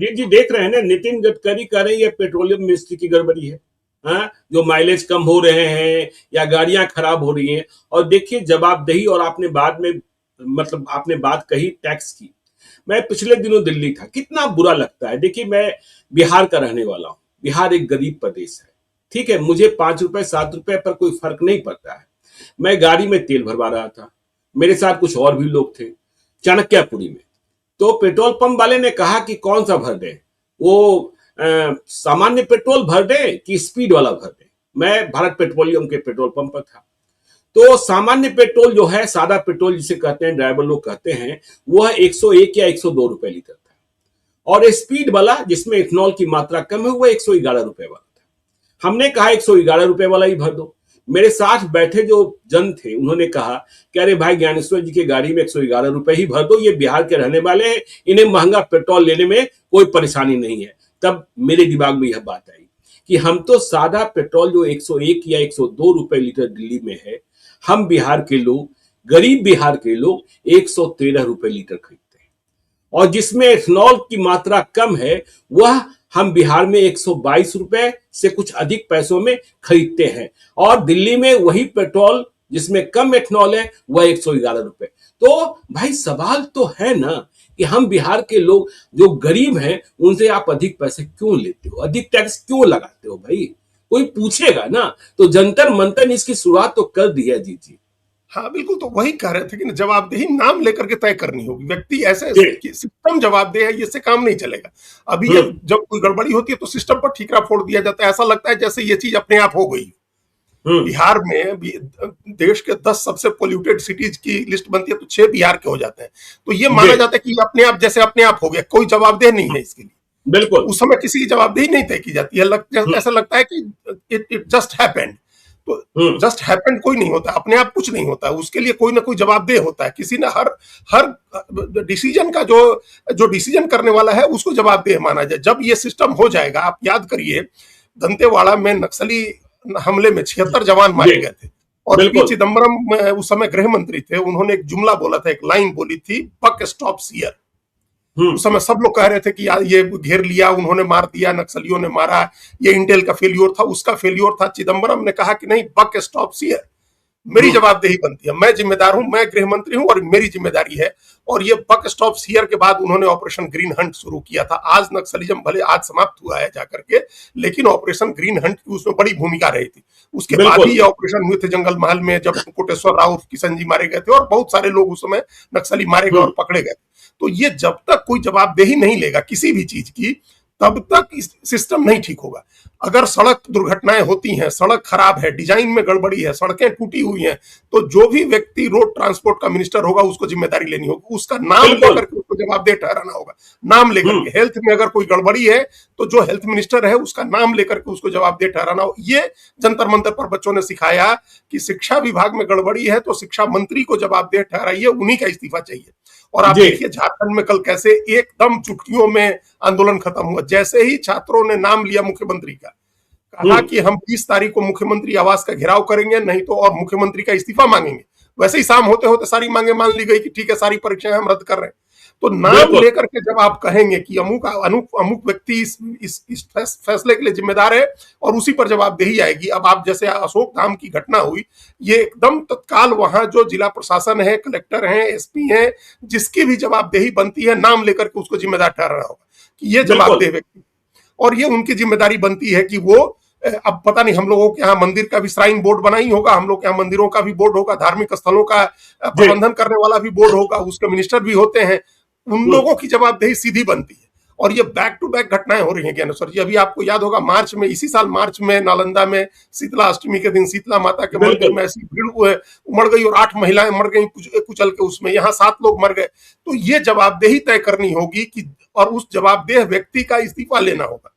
जी जी, देख रहे हैं ना, नितिन गडकरी कह रहे हैं ये पेट्रोलियम मिनिस्ट्री की गड़बड़ी है। हाँ, जो माइलेज कम हो रहे हैं या गाड़ियां खराब हो रही हैं। और देखिए जवाबदेही, और आपने बाद में मतलब आपने बात कही टैक्स की। मैं पिछले दिनों दिल्ली था, कितना बुरा लगता है। देखिए मैं बिहार का रहने वाला हूँ, बिहार एक गरीब प्रदेश है, ठीक है, मुझे 5 रुपए 7 रुपए पर कोई फर्क नहीं पड़ता है। मैं गाड़ी में तेल भरवा रहा था, मेरे साथ कुछ और भी लोग थे, चाणक्यपुरी में। तो पेट्रोल पंप वाले ने कहा कि कौन सा भर दें, वो सामान्य पेट्रोल भर दें कि स्पीड वाला भर दें। मैं भारत पेट्रोलियम के पेट्रोल पंप पर था। तो सामान्य पेट्रोल जो है, सादा पेट्रोल जिसे कहते हैं, ड्राइवर लोग कहते हैं, वो है 101 या 102 रुपए लीटर था। और स्पीड वाला जिसमें इथेनॉल की मात्रा कम है, वो 111 रुपए वाला था। हमने कहा 111 रुपए वाला ही भर दो। मेरे साथ बैठे जो जन थे उन्होंने कहा कि अरे भाई, ज्ञानेश्वर जी की गाड़ी में 111 रुपए ही भर दो, ये बिहार के रहने वाले हैं, इन्हें महंगा पेट्रोल लेने में कोई परेशानी नहीं है। तब मेरे दिमाग में यह बात आई कि हम तो सादा पेट्रोल जो 101 या 102 रुपए लीटर दिल्ली में है, हम बिहार के लोग, गरीब बिहार के लोग 113 रुपए लीटर खरीदते हैं। और जिसमें इथेनॉल की मात्रा कम है, वह हम बिहार में 122 रुपए से कुछ अधिक पैसों में खरीदते हैं। और दिल्ली में वही पेट्रोल जिसमें कम इथेनॉल है, वह 111 रुपए। तो भाई सवाल तो है ना कि हम बिहार के लोग जो गरीब हैं, उनसे आप अधिक पैसे क्यों लेते हो, अधिक टैक्स क्यों लगाते हो भाई? कोई पूछेगा ना। तो जंतर मंतर ने इसकी शुरुआत तो कर दी है। जी जी हाँ बिल्कुल, तो वही कह रहे थे कि जवाबदेही नाम लेकर के तय करनी होगी। व्यक्ति ऐसे जी। कि सिस्टम जवाबदेह है, इससे काम नहीं चलेगा। अभी ये जब कोई गड़बड़ी होती है तो सिस्टम पर ठीकरा फोड़ दिया जाता है, ऐसा लगता है जैसे ये चीज अपने आप हो गई। बिहार में देश के 10 सबसे पोल्यूटेड सिटीज की लिस्ट बनती है तो 6 बिहार के हो जाते हैं। तो ये माना जाता है कि अपने आप, जैसे अपने आप हो गया, कोई जवाबदेह नहीं है इसके लिए। बिल्कुल। उस समय किसी की जवाबदेही नहीं तय की जाती है। ऐसा लगता है कि इट जस्ट हैपेंड। तो जस्ट हैपेंड कोई नहीं होता, अपने आप कुछ नहीं होता, उसके लिए कोई ना कोई जवाबदेह होता है। किसी ने हर डिसीजन का जो डिसीजन करने वाला है उसको जवाबदेह माना जाए। जब ये सिस्टम हो जाएगा, आप याद करिए दंतेवाड़ा में नक्सली हमले में 76 जवान मारे गए थे। और पी चिदम्बरम उस समय गृह मंत्री थे, उन्होंने एक जुमला बोला था, एक लाइन बोली थी, बक स्टॉप्स हियर। उस समय सब लोग कह रहे थे कि यार ये घेर लिया, उन्होंने मार दिया, नक्सलियों ने मारा, ये इंटेल का फेल्योर था, उसका फेल्योर था। चिदम्बरम ने कहा कि नहीं, बक स्टॉप्स हियर, मेरी जवाबदेही बनती है, मैं जिम्मेदार हूं, मैं गृह मंत्री हूं और मेरी जिम्मेदारी है। और ये बक स्टॉप्स हियर के बाद उन्होंने ऑपरेशन ग्रीन हंट शुरू किया था। आज नक्सलिज्म भले आज समाप्त हुआ है जाकर के, लेकिन ऑपरेशन ग्रीन हंट की उसमें बड़ी भूमिका रही थी। उसके बाद ही ये ऑपरेशन हुए थे जंगल महल में, जब कोटेश्वर राव किशन जी मारे गए थे और बहुत सारे लोग उस समय नक्सली मारे गए और पकड़े गए। तो ये जब तक कोई जवाबदेही नहीं लेगा किसी भी चीज की, तब तक सिस्टम नहीं ठीक होगा। अगर सड़क दुर्घटनाएं होती हैं, सड़क खराब है, डिजाइन में गड़बड़ी है, सड़कें टूटी हुई हैं, तो जो भी व्यक्ति रोड ट्रांसपोर्ट का मिनिस्टर होगा उसको जिम्मेदारी लेनी होगी, उसका नाम लेकर के उसको जवाबदेह ठहराना होगा। नाम लेकर के, हेल्थ में अगर कोई गड़बड़ी है तो जो हेल्थ मिनिस्टर है उसका नाम लेकर के उसको जवाबदेह ठहराना हो। ये जंतर मंतर पर बच्चों ने सिखाया कि शिक्षा विभाग में गड़बड़ी है तो शिक्षा मंत्री को जवाबदेह ठहराइए, उन्हीं का इस्तीफा चाहिए। और आप देखिए झारखंड में कल कैसे एकदम चुटकियों में आंदोलन खत्म हुआ। जैसे ही छात्रों ने नाम लिया मुख्यमंत्री का, कहा कि हम 20 तारीख को मुख्यमंत्री आवास का घेराव करेंगे, नहीं तो और मुख्यमंत्री का इस्तीफा मांगेंगे। वैसे ही शाम होते होते सारी मांगे मान ली गई कि ठीक है, सारी परीक्षाएं हम रद्द कर रहे हैं। तो नाम लेकर के जब आप कहेंगे कि अमुक व्यक्ति इस फैसले के लिए जिम्मेदार है और उसी पर जवाबदेही आएगी। अब आप जैसे अशोक धाम की घटना हुई, ये एकदम तत्काल वहां जो जिला प्रशासन है, कलेक्टर है, एसपी है, जिसकी भी जवाबदेही बनती है, नाम लेकर के उसको जिम्मेदार ठहराना होगा कि ये जवाबदेह व्यक्ति, और ये उनकी जिम्मेदारी बनती है कि वो, अब पता नहीं हम लोगों के यहाँ मंदिर का भी श्राइन बोर्ड बना ही होगा, हम लोग के यहाँ मंदिरों का भी बोर्ड होगा, धार्मिक स्थलों का प्रबंधन करने वाला भी बोर्ड होगा, उसके मिनिस्टर भी होते हैं, उन लोगों की जवाबदेही सीधी बनती है। और ये बैक टू बैक घटनाएं हो रही हैं ज्ञानेश्वर जी। अभी आपको याद होगा मार्च में, इसी साल मार्च में नालंदा में शीतला अष्टमी के दिन शीतला माता के मंदिर में ऐसी भीड़ उमड़ गई और 8 महिलाएं मर गई कुचल के, उसमें यहाँ 7 लोग मर गए। तो ये जवाबदेही तय करनी होगी कि, और उस जवाबदेह व्यक्ति का इस्तीफा लेना होगा।